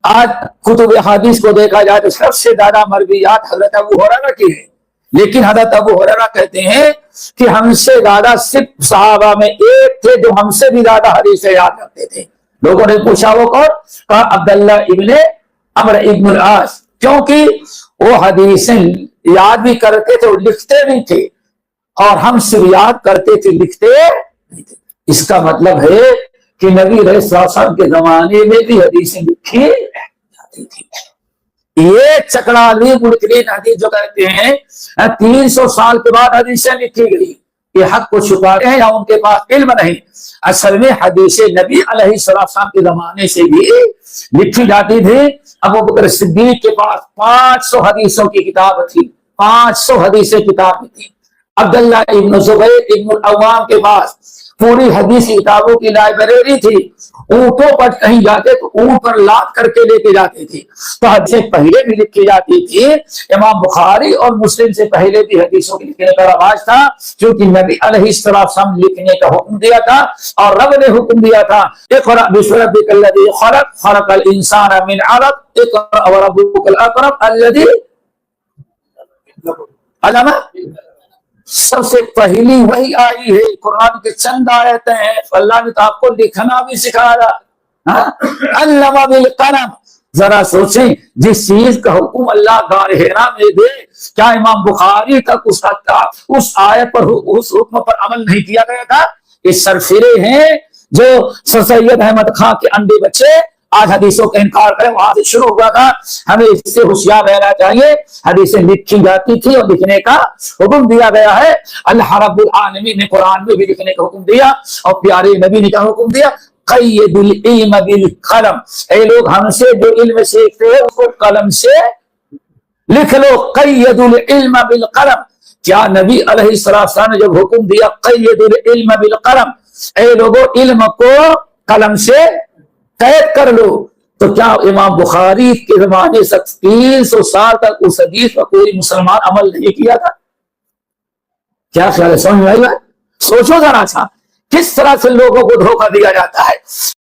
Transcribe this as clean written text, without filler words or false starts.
آج کتب حدیث کو دیکھا جائے تو سب سے زیادہ مرویات حضرت ابو ہریرہ کی ہے، لیکن حضرت ابو ہریرہ کہتے ہیں کہ ہم سے زیادہ صرف صحابہ میں ایک تھے جو ہم سے بھی زیادہ حدیثیں یاد رکھتے تھے۔ لوگوں نے پوچھا وہ کون؟ کہا عبداللہ ابن عمرو ابن العاص، کیونکہ وہ حدیثیں یاد بھی کرتے تھے اور لکھتے بھی تھے، اور ہم صرف یاد کرتے تھے لکھتے نہیں تھے۔ اس کا مطلب ہے کہ نبی علیہ السلام کے زمانے میں بھی حدیثیں لکھی جاتی تھی۔ یہ چکرالی منکرین حدیث جو کہتے ہیں 300 سال کے بعد حدیثیں لکھی گئی، یہ حق کو چھپاتے ہیں یا ان کے پاس علم نہیں۔ اصل میں حدیث نبی علیہ السلام کے زمانے سے بھی لکھی جاتی تھی۔ ابو بکر صدیق کے پاس 500 حدیثوں کی کتاب تھی، 500 حدیثیں کتاب تھی۔ عبداللہ ابن زبیر ابن العوام کے پاس پوری حدیث کتابوں کی لائبریری تھی۔ اونٹوں پر کہیں جاتے تو اونٹ پر لاد کر کے لے کے جاتے تھے، تو حدیثیں پہلے بھی لکھی جاتی تھی۔ امام بخاری اور مسلم سے پہلے بھی حدیثوں کے لکھنے کا رواج تھا، کیونکہ نبی علیہ السلام لکھنے کا حکم دیا تھا اور رب نے حکم دیا تھا اقرأ باسم ربک الذی خلق خلق الانسان من علق اقرأ وربک الاکرم الذی علم۔ سب سے پہلی وہی آئی ہے، قرآن کے چند آیتیں ہیں، اللہ نے تو آپ کو لکھنا بھی سکھایا۔ علم بالقلم، ذرا سوچیں جس چیز کا حکم اللہ غار حرا میں دے، کیا امام بخاری تک اس آیت پر اس حکم پر عمل نہیں کیا گیا تھا؟ یہ سرفرے ہیں جو سر سید احمد خان کے انڈے بچے آج حدیثوں کا انکار کریں، وہاں سے شروع ہوا تھا۔ ہمیں اس سے ہوشیار رہنا چاہیے، حدیثیں لکھی جاتی تھی اور لکھنے کا حکم دیا گیا ہے۔ اللہ رب العالمین نے قرآن میں بھی لکھنے کا حکم دیا اور پیارے نبی نے کیا حکم دیا؟ قید العلم بالقلم، اے لوگ ہم سے جو علم سیکھتے ہیں اس کو قلم سے لکھ لو۔ قید العلم بالقلم، کیا نبی علیہ السلام نے جب حکم دیا قید العلم بالقلم، اے لوگوں علم کو قلم سے قید کر لو، تو کیا امام بخاری کے زمانے سے 300 سال تک اس حدیث پر کوئی مسلمان عمل نہیں کیا تھا؟ کیا خیال ہے؟ سمجھ میں آئی بات؟ سوچو ذرا سا کس طرح سے لوگوں کو دھوکہ دیا جاتا ہے۔